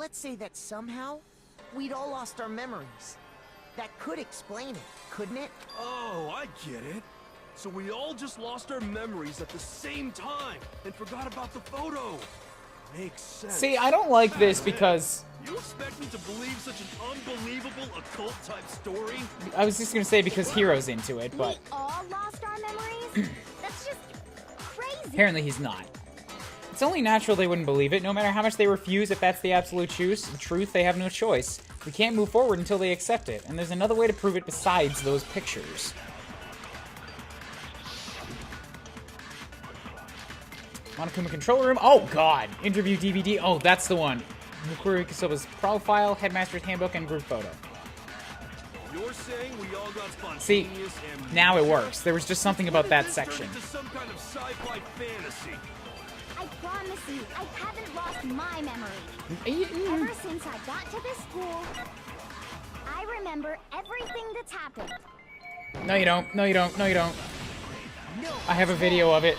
let's say that somehow we'd all lost our memories. That could explain it, couldn't it? Oh, I get it. So we all just lost our memories at the same time and forgot about the photo. Makes sense. See, I don't like this because... You expect me to believe such an unbelievable occult-type story? I was just gonna say because Hiro's into it, but... We all lost our memories? That's just crazy. Apparently he's not. It's only natural they wouldn't believe it, no matter how much they refuse. If that's the absolute truth, they have no choice. We can't move forward until they accept it, and there's another way to prove it besides those pictures. Monokuma control room. Oh god! Interview DVD. Oh, that's the one. Kuuripro's profile, headmaster's handbook, and group photo. You're saying we all got spontaneous. See, now it works. There was just something about that section. Some kind of sci-fi fantasy. I promise you, I haven't lost my memory. Ever since I got to this school, I remember everything that's happened. No, you don't. No, you don't. No, you don't. I have a video of it.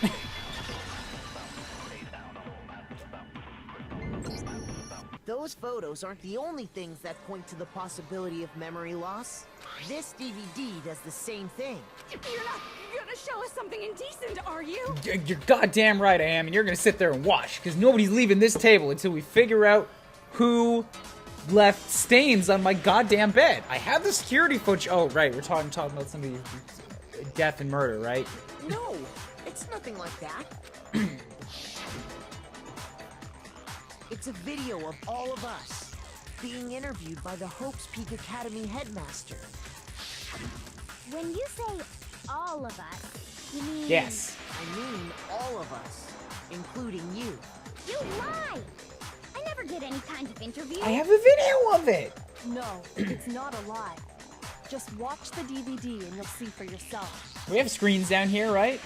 Those photos aren't the only things that point to the possibility of memory loss. This DVD does the same thing. You're not gonna show us something indecent, are you? You're goddamn right I am, and you're gonna sit there and watch, because nobody's leaving this table until we figure out who left stains on my goddamn bed. I have the security footage. Oh, right, we're talking about somebody's death and murder, right? No, it's nothing like that. It's a video of all of us being interviewed by the Hope's Peak Academy headmaster. When you say all of us, you mean... Yes. I mean all of us, including you. You lie! I never did any kind of interview. I have a video of it. No, it's not a lie. Just watch the DVD and you'll see for yourself. We have screens down here, right?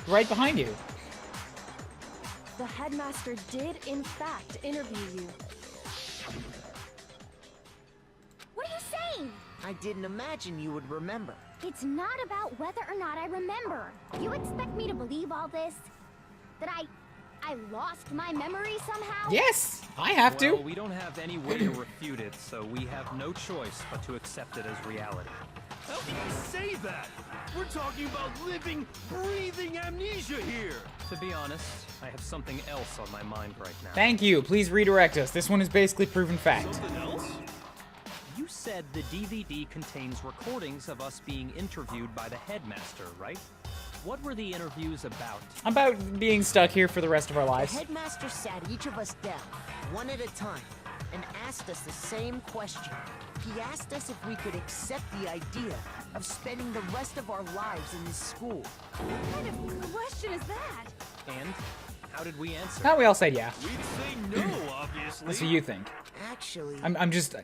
Right behind you. The headmaster did, in fact, interview you. What are you saying? I didn't imagine you would remember. It's not about whether or not I remember. You expect me to believe all this? That I lost my memory somehow? Yes, I have to. Well, we don't have any way to refute it, so we have no choice but to accept it as reality. How can you say that? We're talking about living, breathing amnesia here. To be honest, I have something else on my mind right now. Thank you. Please redirect us. This one is basically proven fact. Something else? You said the DVD contains recordings of us being interviewed by the headmaster, right? What were the interviews about? About being stuck here for the rest of our The lives. headmaster sat each of us down, one at a time, and asked us the same question. He asked us if we could accept the idea of spending the rest of our lives in this school. What kind of question is that? And how did we answer? Now we all said yeah. We'd say no, obviously. That's what you think. Actually, I'm just...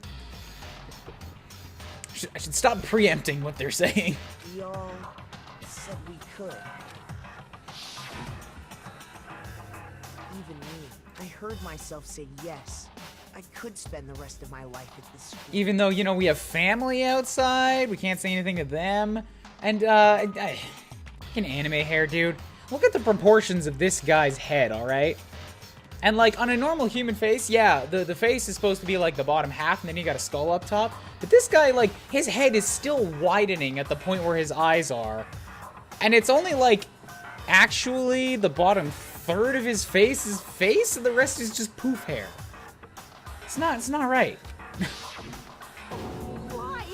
I should stop preempting what they're saying. we all said we could. Even me, I heard myself say yes. I could spend the rest of my life at this school. Even though, you know, we have family outside, we can't say anything to them. And, an anime hair, dude. Look at the proportions of this guy's head, alright? And, like, on a normal human face, yeah, the face is supposed to be, like, the bottom half, and then you got a skull up top. But this guy, like, his head is still widening at the point where his eyes are. And it's only, like, actually the bottom third of his face is face, and the rest is just poof hair. It's not right. Why?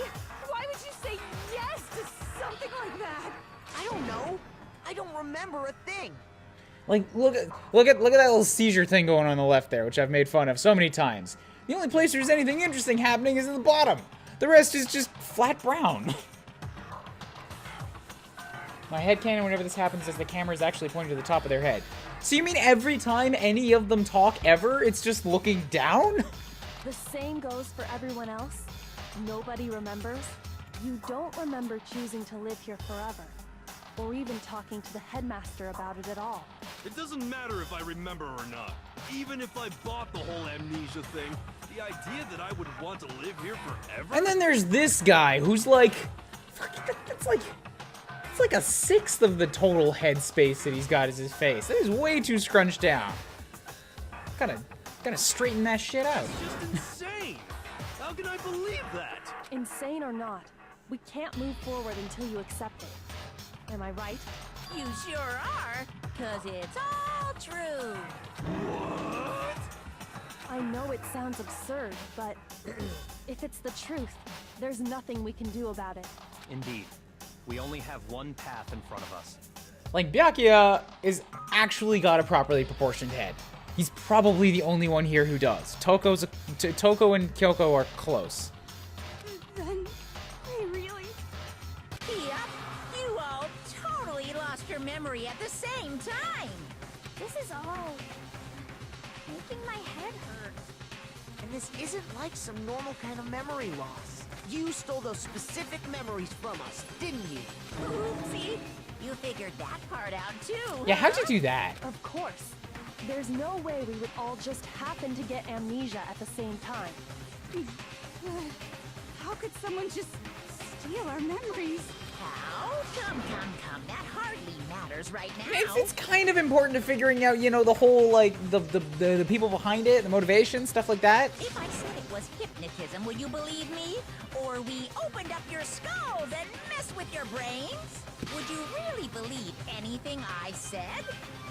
Why would you say yes to something like that? I don't know. I don't remember a thing. Like, look at that little seizure thing going on the left there, which I've made fun of so many times. The only place there's anything interesting happening is in the bottom. The rest is just flat brown. My headcanon whenever this happens is the camera is actually pointing to the top of their head. So you mean every time any of them talk ever, it's just looking down? The same goes for everyone else. Nobody remembers. You don't remember choosing to live here forever, or even talking to the headmaster about it at all. It doesn't matter if I remember or not. Even if I bought the whole amnesia thing, the idea that I would want to live here forever? And then there's this guy who's like, it's like a sixth of the total head space that he's got as his face. That is way too scrunched down. Gotta Gotta straighten that shit out. It's just insane! How can I believe that? Insane or not, we can't move forward until you accept it. Am I right? You sure are, 'cause it's all true. What? I know it sounds absurd, but if it's the truth, there's nothing we can do about it. Indeed. We only have one path in front of us. Like, Byakuya is actually got a properly proportioned head. He's probably the only one here who does. Toko and Kyoko are close. Then, I really... Yep, you all totally lost your memory at the same time. This is all... making my head hurt. And this isn't like some normal kind of memory loss. You stole those specific memories from us, didn't you? Oopsie, you figured that part out too. Yeah, how'd you do that? Of course. There's no way we would all just happen to get amnesia at the same time. How could someone just steal our memories? How? Come. That hardly matters right now. It's kind of important to figuring out, you know, the whole, like, the people behind it, the motivation, stuff like that. If I said it was hypnotism, would you believe me? Or we opened up your skulls and messed with your brains? Would you really believe anything I said?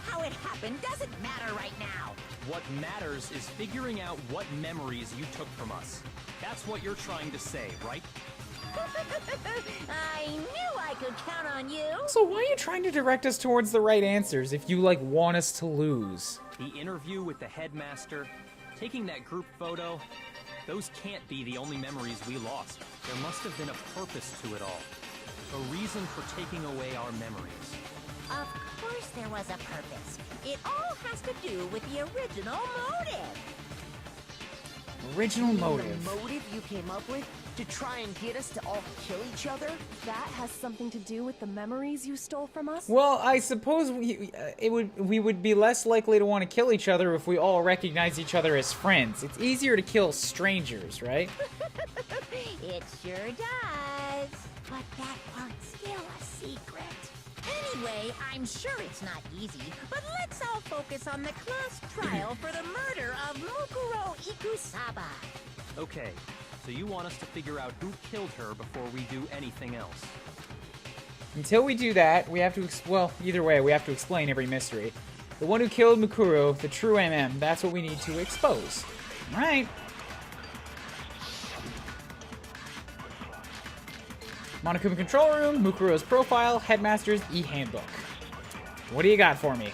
How it happened doesn't matter right now. What matters is figuring out what memories you took from us. That's what you're trying to say, right? I knew I could count on you. So why are you trying to direct us towards the right answers if you, like, want us to lose? The interview with the headmaster, taking that group photo, those can't be the only memories we lost. There must have been a purpose to it all. A reason for taking away our memories. Of course there was a purpose. It all has to do with the original motive. Original The motive. motive you came up with to try and get us to all kill each other? That has something to do with the memories you stole from us? Well, I suppose we would be less likely to want to kill each other if we all recognize each other as friends. It's easier to kill strangers, right? It sure does. But that part's still a secret. Anyway, I'm sure it's not easy, but let's all focus on the class trial for the murder of Mukuro Ikusaba. Okay, so you want us to figure out who killed her before we do anything else. Until we do that, we have to, well, either way, we have to explain every mystery. The one who killed Mukuro, the true MM, that's what we need to expose. All right. Monokuma Control Room, Mukuro's profile, Headmaster's e-handbook. What do you got for me?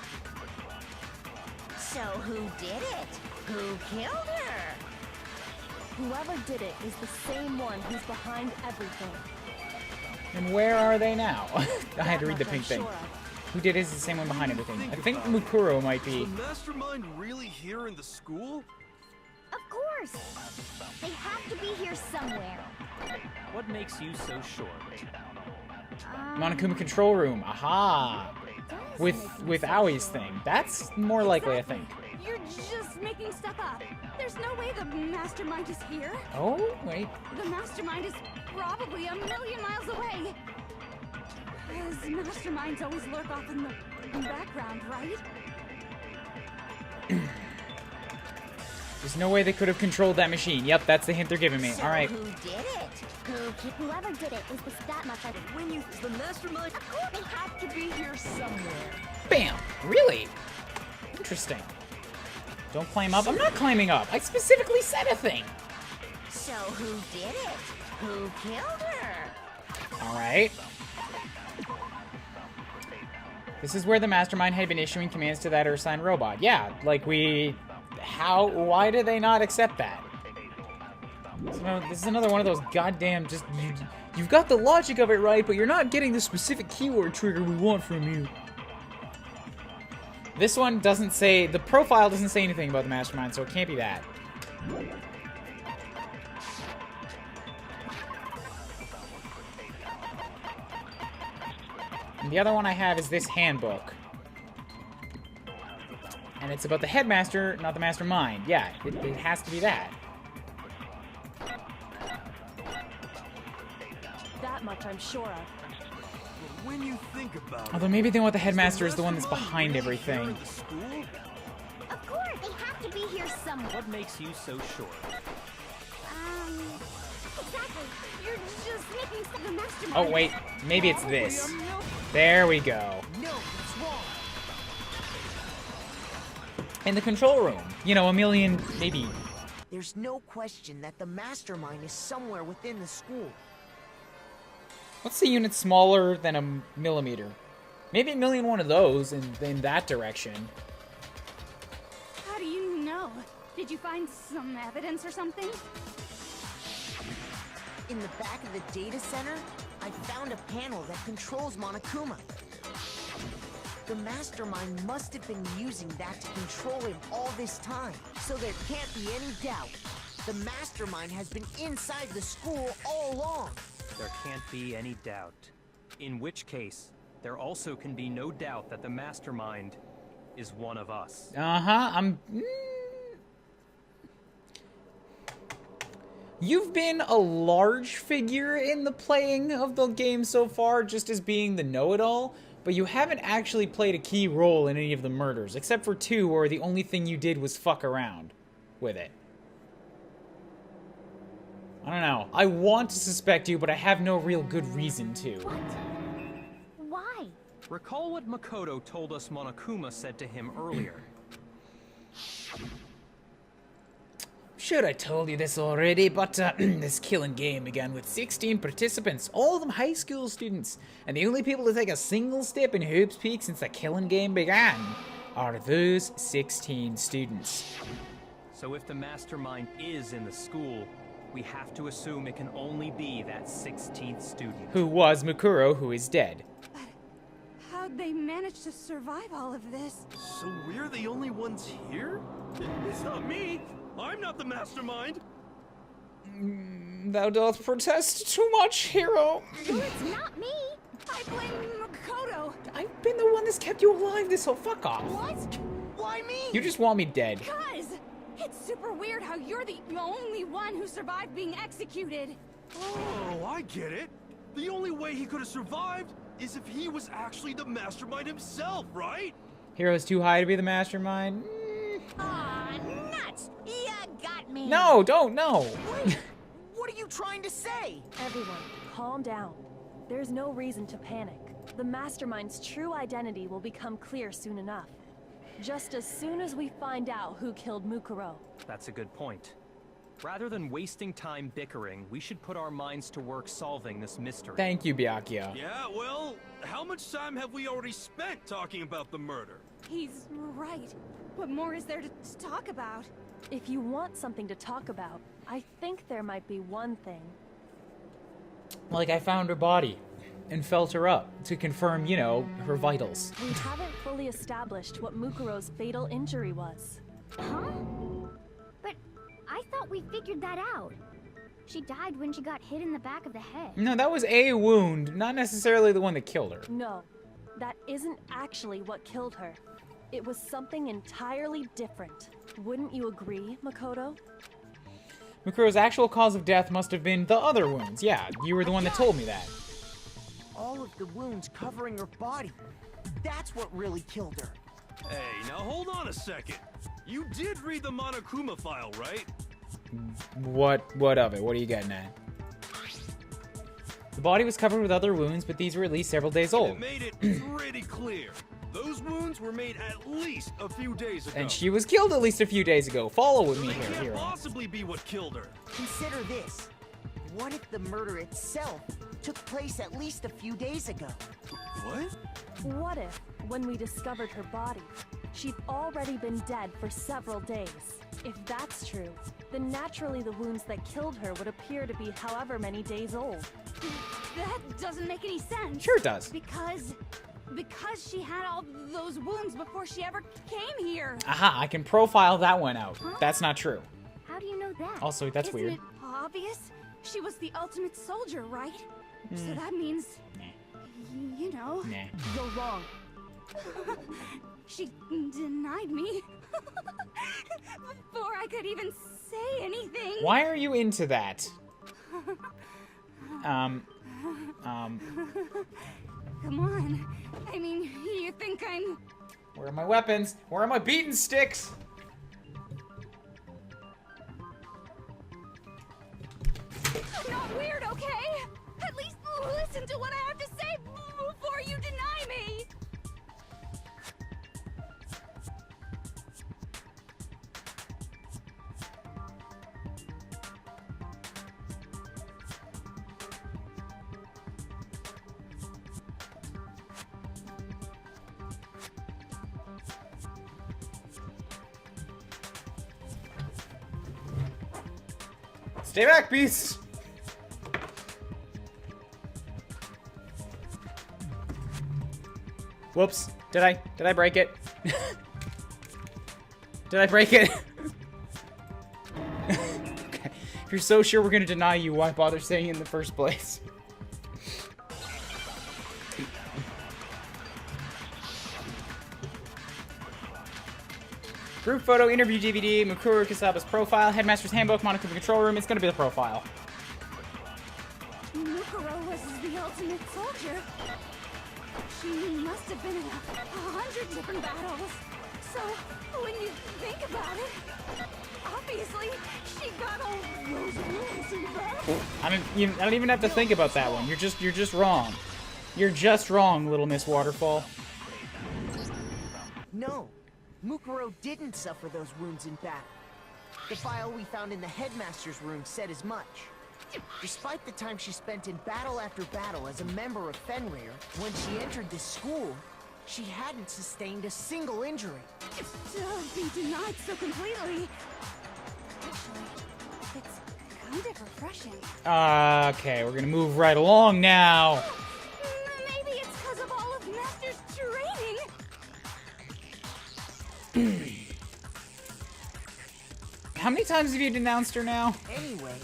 So who did it? Who killed her? Whoever did it is the same one who's behind everything. And where are they now? I had to That read the much pink I'm thing. sure of. Who did it is the same one behind everything. I think Mukuro might be. Is the mastermind really here in the school? Of course! They have to be here somewhere. What makes you so sure? Monokuma Control Room. Aha! With Aoi's thing. That's more likely, I think. You're just making stuff up. There's no way the mastermind is here. Oh, wait. The mastermind is probably a million miles away. Because masterminds always lurk off in the background, right? There's no way they could have controlled that machine. Yep, that's the hint they're giving me. So All right. who did it? Whoever did it is that much I When you... the mastermind... They have to be here somewhere. Bam! Really? Interesting. Don't climb up. I'm not climbing up. I specifically said a thing. So who did it? Who killed her? All right. This is where the mastermind had been issuing commands to that Ursine robot. Yeah, like we... How? Why did they not accept that? This is another one of those goddamn just... You've got the logic of it right, but you're not getting the specific keyword trigger we want from you. This one doesn't say... The profile doesn't say anything about the mastermind, so it can't be that. And the other one I have is this handbook. And it's about the headmaster, not the mastermind. Yeah, it has to be that. That much I'm sure of. But when you think about it... Although maybe they want the headmaster is the one that's mastermind behind really here everything. in the school? Of course, they have to be here somewhere. What makes you so sure? Exactly. You're just making stuff the mastermind. Oh, wait. Maybe it's this. There we go. No, it's wrong. In the control room. You know, a million, maybe. There's no question that the mastermind is somewhere within the school. What's the unit smaller than a millimeter? Maybe a million one of those in that direction. How do you know? Did you find some evidence or something? In the back of the data center, I found a panel that controls Monokuma. The mastermind must have been using that to control him all this time, so there can't be any doubt. The mastermind has been inside the school all along. There can't be any doubt. In which case, there also can be no doubt that the mastermind is one of us. You've been a large figure in the playing of the game so far, just as being the know-it-all, but you haven't actually played a key role in any of the murders, except for 2 where the only thing you did was fuck around with it. I don't know. I want to suspect you, but I have no real good reason to. What? Why? Recall what Makoto told us Monokuma said to him earlier. Should I told you this already, but this killing game began with 16 participants, all of them high school students, and the only people to take a single step in Hoops Peak since the killing game began are those 16 students. So if the mastermind is in the school, we have to assume it can only be that 16th student. Who was Mukuro, who is dead. But how'd they manage to survive all of this? So we're the only ones here? It's not me. I'm not the mastermind. Thou dost protest too much, hero. It's not me. I blame Makoto. I've been the one that's kept you alive this whole fuck off. What? Why me? You just want me dead. Cuz it's super weird how you're the only one who survived being executed. Oh, I get it. The only way he could have survived is if he was actually the mastermind himself, right? Hero's too high to be the mastermind. Aw, nuts! You got me! No, don't, no. Wait, what are you trying to say? Everyone, calm down. There's no reason to panic. The mastermind's true identity will become clear soon enough. Just as soon as we find out who killed Mukuro. That's a good point. Rather than wasting time bickering, we should put our minds to work solving this mystery. Thank you, Byakuya. Yeah, well, how much time have we already spent talking about the murder? He's right. What more is there to talk about? If you want something to talk about, I think there might be one thing. Like, I found her body and felt her up to confirm, you know, her vitals. We haven't fully established what Mukuro's fatal injury was. Huh? But I thought we figured that out. She died when she got hit in the back of the head. No, that was a wound, not necessarily the one that killed her. No, that isn't actually what killed her. It was something entirely different. Wouldn't you agree, Makoto? Mukuro's actual cause of death must have been the other wounds. Yeah, you were the one that told me that. All of the wounds covering her body. That's what really killed her. Hey, now hold on a second. You did read the Monokuma file, right? What of it? What are you getting at? The body was covered with other wounds, but these were at least several days It old. made it pretty clear. Those wounds were made at least a few days ago. And she was killed at least a few days ago. Follow with me They here, can't hero. possibly be what killed her. Consider this. What if the murder itself took place at least a few days ago? What? What if, when we discovered her body, she'd already been dead for several days? If that's true, then naturally the wounds that killed her would appear to be however many days old. That doesn't make any sense. Sure it does. Because she had all those wounds before she ever came here. Aha, I can profile that one out. That's not true. How do you know that? Also, that's Isn't weird. it obvious? She was the ultimate soldier, right? So that means, you know, Nah. You're wrong. she denied me before I could even say anything. Why are you into that? Come on. I mean, you think I'm... Where are my weapons? Where are my beaten sticks? listen to what I have to say before you deny me! Stay back, beast! Whoops. Did I break it? Did I break it? Okay. If you're so sure we're gonna deny you, why bother saying it in the first place? Group photo, interview DVD, Mukuro Kasaba's profile, Headmaster's handbook, Monokuma control room. It's gonna be the profile. Mukuro was the ultimate soldier. She must have been in 100 different battles. So, when you think about it, obviously, she got all those wounds in battle. I don't even have to think about that one. You're just wrong. You're just wrong, Little Miss Waterfall. No, Mukuro didn't suffer those wounds in battle. The file we found in the headmaster's room said as much. Despite the time she spent in battle after battle as a member of Fenrir, when she entered this school, she hadn't sustained a single injury. To be denied so completely. Actually, it's kind of refreshing. Okay, we're gonna move right along now. Maybe it's because of all of Master's training. How many times have you denounced her now? Anyway,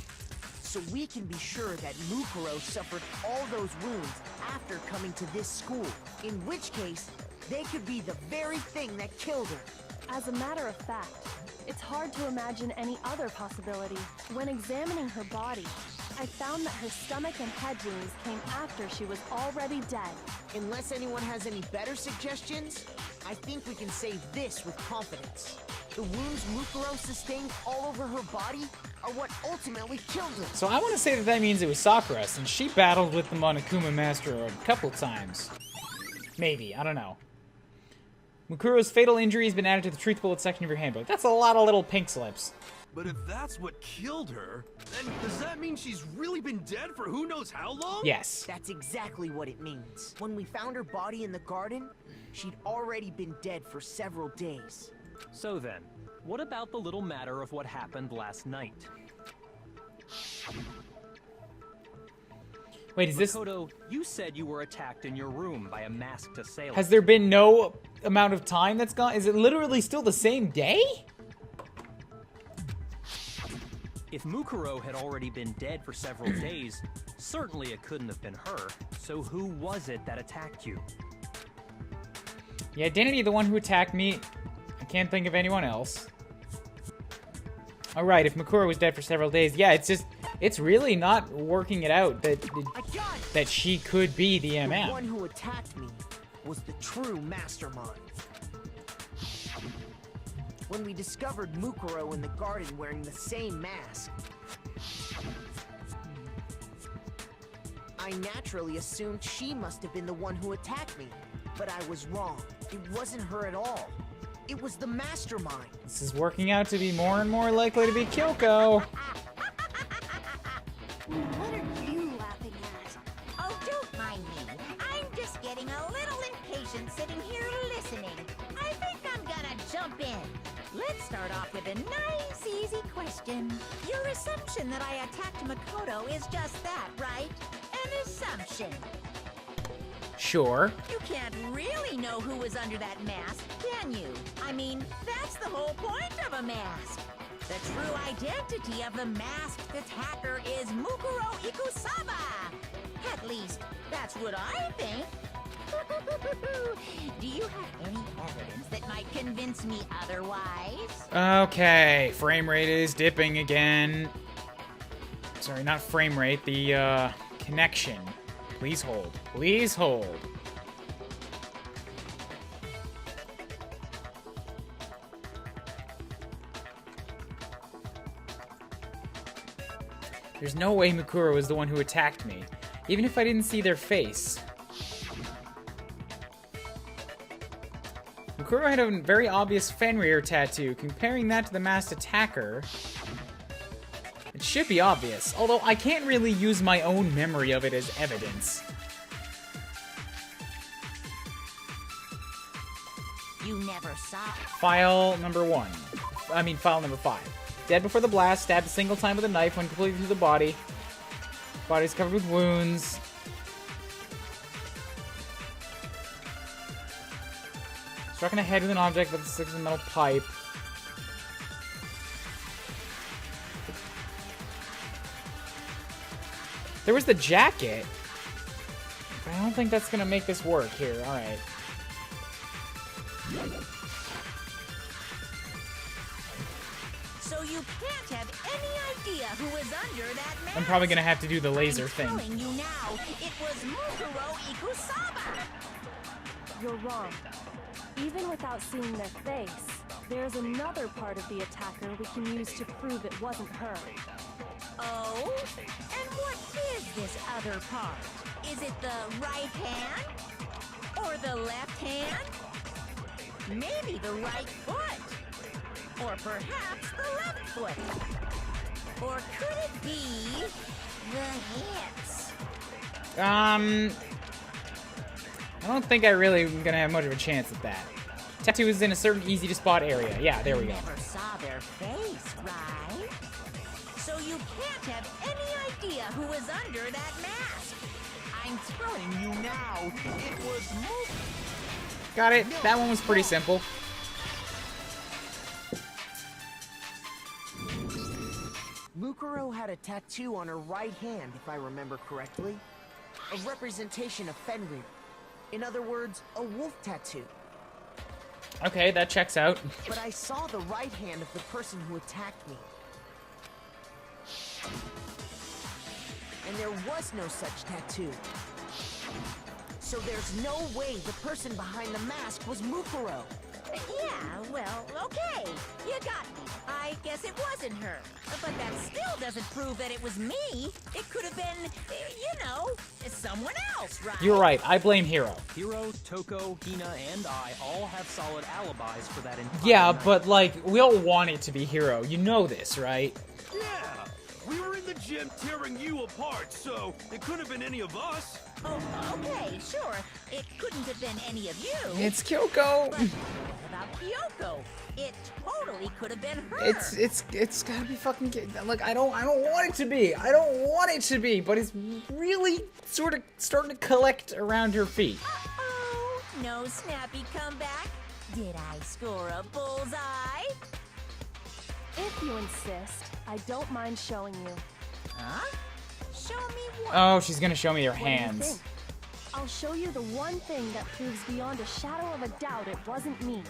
so we can be sure that Mukuro suffered all those wounds after coming to this school, in which case, they could be the very thing that killed her. As a matter of fact, it's hard to imagine any other possibility. When examining her body, I found that her stomach and head wounds came after she was already dead. Unless anyone has any better suggestions, I think we can say this with confidence. The wounds Mukuro sustained all over her body are what ultimately killed her. So I want to say that means it was Sakura, since she battled with the Monokuma Master a couple times. Maybe, I don't know. Mukuro's fatal injury has been added to the truth bullet section of your handbook. That's a lot of little pink slips. But if that's what killed her, then does that mean she's really been dead for who knows how long? Yes. That's exactly what it means. When we found her body in the garden, she'd already been dead for several days. So then, what about the little matter of what happened last night? Wait, is this... Makoto, you said you were attacked in your room by a masked assailant. Has there been no amount of time that's gone? Is it literally still the same day? If Mukuro had already been dead for several days, certainly it couldn't have been her. So who was it that attacked you? Yeah, Danny, the one who attacked me. I can't think of anyone else. Alright, if Mukuro was dead for several days, yeah, it's really not working it out that she could be the MM. The one who attacked me was the true mastermind. When we discovered Mukuro in the garden wearing the same mask, I naturally assumed she must have been the one who attacked me. But I was wrong. It wasn't her at all. It was the mastermind. This is working out to be more and more likely to be Kyoko. What are you laughing at? Oh, don't mind me. I'm just getting a little impatient sitting here listening. I think I'm gonna jump in. Let's start off with a nice, easy question. Your assumption that I attacked Makoto is just that, right? An assumption. Sure. You can't really know who was under that mask, can you? I mean, that's the whole point of a mask. The true identity of the masked attacker is Mukuro Ikusaba. At least, that's what I think. Do you have any evidence that might convince me otherwise? Okay, frame rate is dipping again. Sorry, not frame rate, the connection. Please hold. Please hold. There's no way Mukuro is the one who attacked me. Even if I didn't see their face. Mukuro had a very obvious Fenrir tattoo. Comparing that to the masked attacker, it should be obvious. Although I can't really use my own memory of it as evidence. You never saw it. File number 5. Dead before the blast, stabbed a single time with a knife when completely through the body. Body's covered with wounds. Struck in the head with an object with a 6 metal pipe. There was the jacket. But I don't think that's gonna make this work here. Alright. So you can't have any idea who was under that mask. I'm probably gonna have to do the laser thing. I'm telling you now, it was Mukuro Ikusaba. You're wrong. Even without seeing their face, there's another part of the attacker we can use to prove it wasn't her. Oh? And what is this other part? Is it the right hand? Or the left hand? Maybe the right foot? Or perhaps the left foot? Or could it be the hips? I don't think I really am gonna have much of a chance at that. Tattoo is in a certain easy to spot area. Yeah, there we go. You never saw their face, right? So you can't have any idea who was under that mask. I'm telling you now, it was Got it. That one was pretty simple. Mukuro had a tattoo on her right hand, if I remember correctly. A representation of Fenrir. In other words, a wolf tattoo. Okay, that checks out. But I saw the right hand of the person who attacked me. And there was no such tattoo. So there's no way the person behind the mask was Mukuro. Yeah, well, okay. You got me. I guess it wasn't her. But that still doesn't prove that it was me. It could have been, you know, someone else, right? You're right. I blame Hiro. Hiro, Toko, Hina, and I all have solid alibis for that entire Yeah, night. but like, we all want it to be Hiro. You know this, right? Yeah! We were in the gym tearing you apart, so it couldn't have been any of us. Oh, okay, sure. It couldn't have been any of you. It's Kyoko. But what about Kyoko? It totally could have been her. It's gotta be fucking like I don't want it to be. I don't want it to be, but it's really sort of starting to collect around her feet. Uh-oh. No snappy comeback? Did I score a bullseye? If you insist, I don't mind showing you. Huh? Show me what? Oh, she's gonna show me her What do you hands. think? I'll show you the one thing that proves beyond a shadow of a doubt it wasn't me.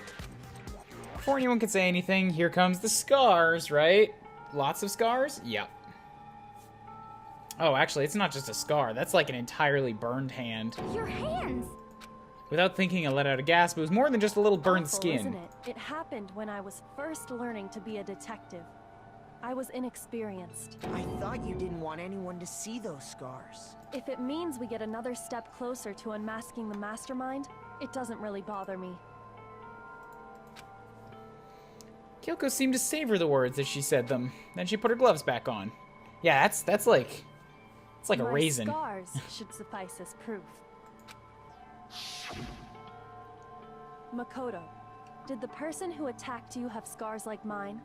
Before anyone can say anything, here comes the scars, right? Lots of scars? Yep. Oh, actually, it's not just a scar. That's like an entirely burned hand. Your hands! Without thinking, I let out a gasp. It was more than just a little burned Awful, skin. Isn't it? It happened when I was first learning to be a detective. I was inexperienced. I thought you didn't want anyone to see those scars. If it means we get another step closer to unmasking the mastermind, it doesn't really bother me. Kyoko seemed to savor the words as she said them. Then she put her gloves back on. Yeah, that's like... It's like a My raisin. scars should suffice as proof. Makoto, did the person who attacked you have scars like mine?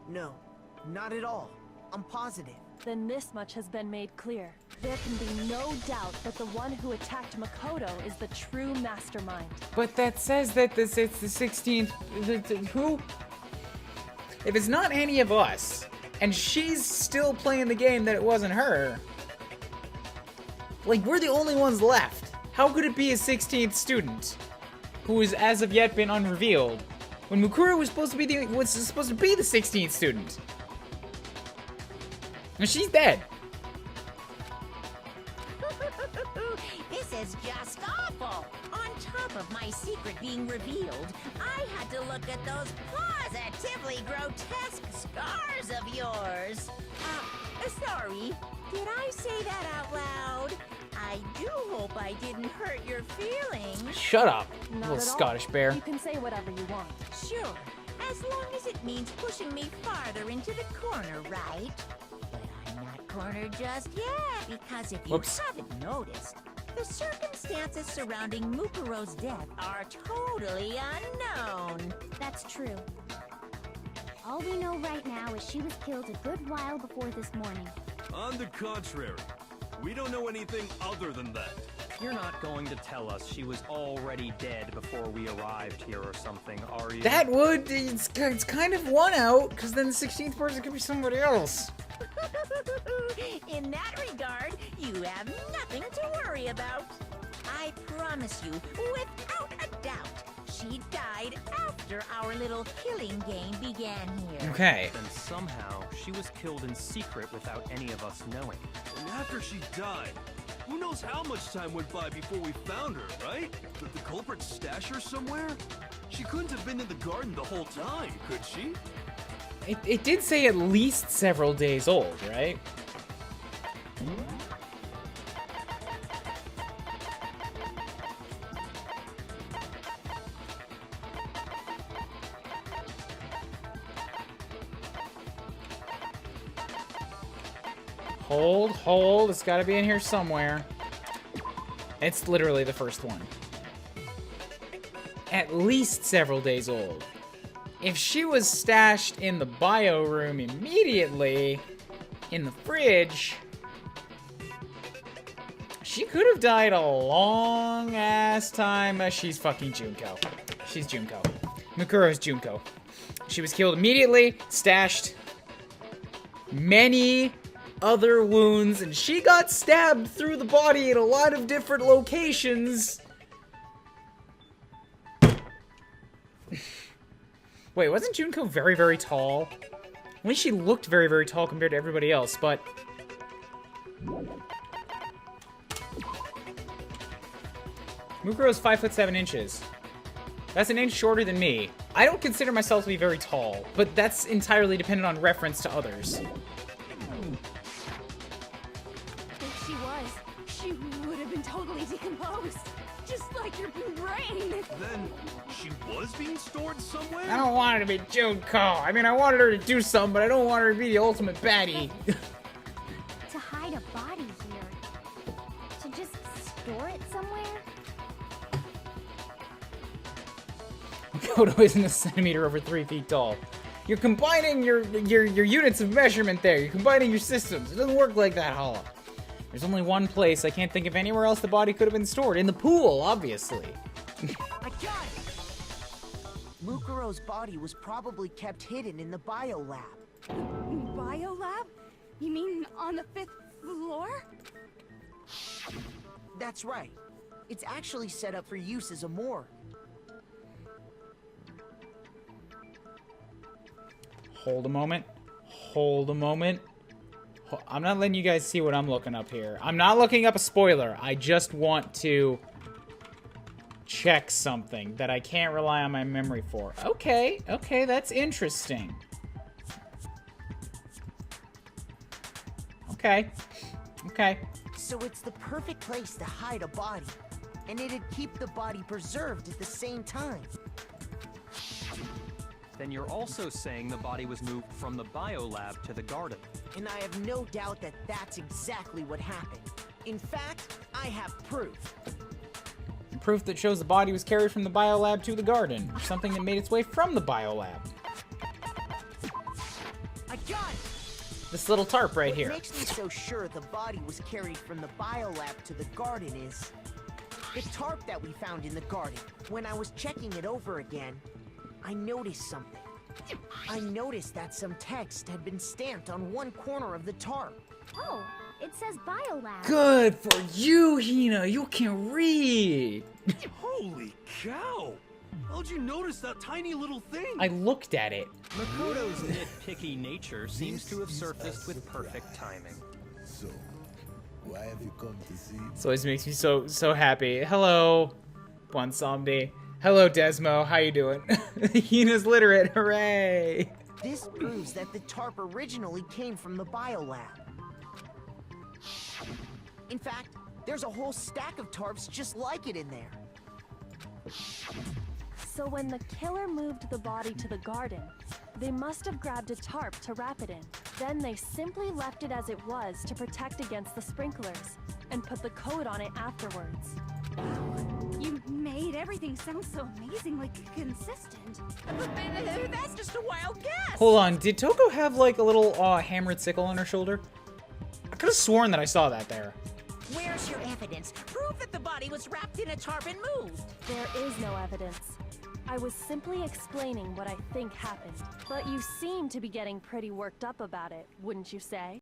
No, not at all. I'm positive. Then this much has been made clear. There can be no doubt that the one who attacked Makoto is the true mastermind. But that says that it's the 16th... Who? If it's not any of us, and she's still playing the game that it wasn't her... Like, we're the only ones left. How could it be a 16th student who has as of yet been unrevealed when Mukuro was supposed to be the 16th student? And she's dead. This is just awful. On top of my secret being revealed, I had to look at those positively grotesque scars of yours. Sorry. Did I say that out loud? I do hope I didn't hurt your feelings. Shut up, Not little at all. Scottish bear. You can say whatever you want. Sure, as long as it means pushing me farther into the corner, right? But I'm not cornered just yet, because if you Whoops. haven't noticed, the circumstances surrounding Mukuro's death are totally unknown. That's true. All we know right now is she was killed a good while before this morning. On the contrary, we don't know anything other than that. You're not going to tell us she was already dead before we arrived here or something, are you? That would, it's kind of one out, because then the 16th person could be somebody else. In that regard, you have nothing to worry about. I promise you, without a doubt, she died after our little killing game began here. Okay. Then somehow she was killed in secret without any of us knowing. And after she died, who knows how much time went by before we found her, right? Did the culprit stash her somewhere? She couldn't have been in the garden the whole time, could she? It did say at least several days old, right? Hold. It's gotta be in here somewhere. It's literally the first one. At least several days old. If she was stashed in the bio room immediately, in the fridge, she could have died a long ass time. She's fucking Junko. She's Junko. Mukuro's Junko. She was killed immediately, stashed many other wounds, and she got stabbed through the body in a lot of different locations. Wait, wasn't Junko very, very tall? At least she looked very, very tall compared to everybody else, but... Mukuro's 5'7". That's an inch shorter than me. I don't consider myself to be very tall, but that's entirely dependent on reference to others. If she was, she would have been totally decomposed. Just like your brain. Then she was being stored somewhere? I don't want her to be Junko. I mean, I wanted her to do something, but I don't want her to be the ultimate baddie. To hide a body here. To just store it somewhere? Kodo isn't a centimeter over 3 feet tall. You're combining your units of measurement there. You're combining your systems. It doesn't work like that, Hala. There's only one place. I can't think of anywhere else the body could have been stored. In the pool, obviously. I got it! Mukuro's body was probably kept hidden in the biolab. Biolab? You mean on the 5th floor? That's right. It's actually set up for use as a morgue. Hold a moment. Hold a moment. I'm not letting you guys see what I'm looking up here. I'm not looking up a spoiler. I just want to check something that I can't rely on my memory for. Okay, that's interesting. Okay. So it's the perfect place to hide a body. And it'd keep the body preserved at the same time. Then you're also saying the body was moved from the biolab to the garden. And I have no doubt that that's exactly what happened. In fact, I have proof. Proof that shows the body was carried from the biolab to the garden. Or something that made its way from the biolab. I got it! This little tarp right What here. makes me so sure the body was carried from the biolab to the garden is the tarp that we found in the garden. When I was checking it over again, I noticed something. I noticed that some text had been stamped on one corner of the tarp. Oh, it says biolab. Good for you, Hina. You can read. Holy cow! How'd you notice that tiny little thing? I looked at it. Makoto's nitpicky nature seems to have surfaced with perfect timing. So, why have you come to see? This always makes me so happy. Hello, Bonsomdi. Hello, Desmo. How you doing? Hina's literate. Hooray! This proves that the tarp originally came from the biolab. In fact, there's a whole stack of tarps just like it in there. So when the killer moved the body to the garden, they must have grabbed a tarp to wrap it in. Then they simply left it as it was to protect against the sprinklers, and put the coat on it afterwards. You made everything sound so amazingly consistent. That's just a wild guess. Hold on, did Toko have like a little hammered sickle on her shoulder? I could have sworn that I saw that there. Where's your evidence? Prove that the body was wrapped in a tarp and moved. There is no evidence. I was simply explaining what I think happened. But you seem to be getting pretty worked up about it, wouldn't you say?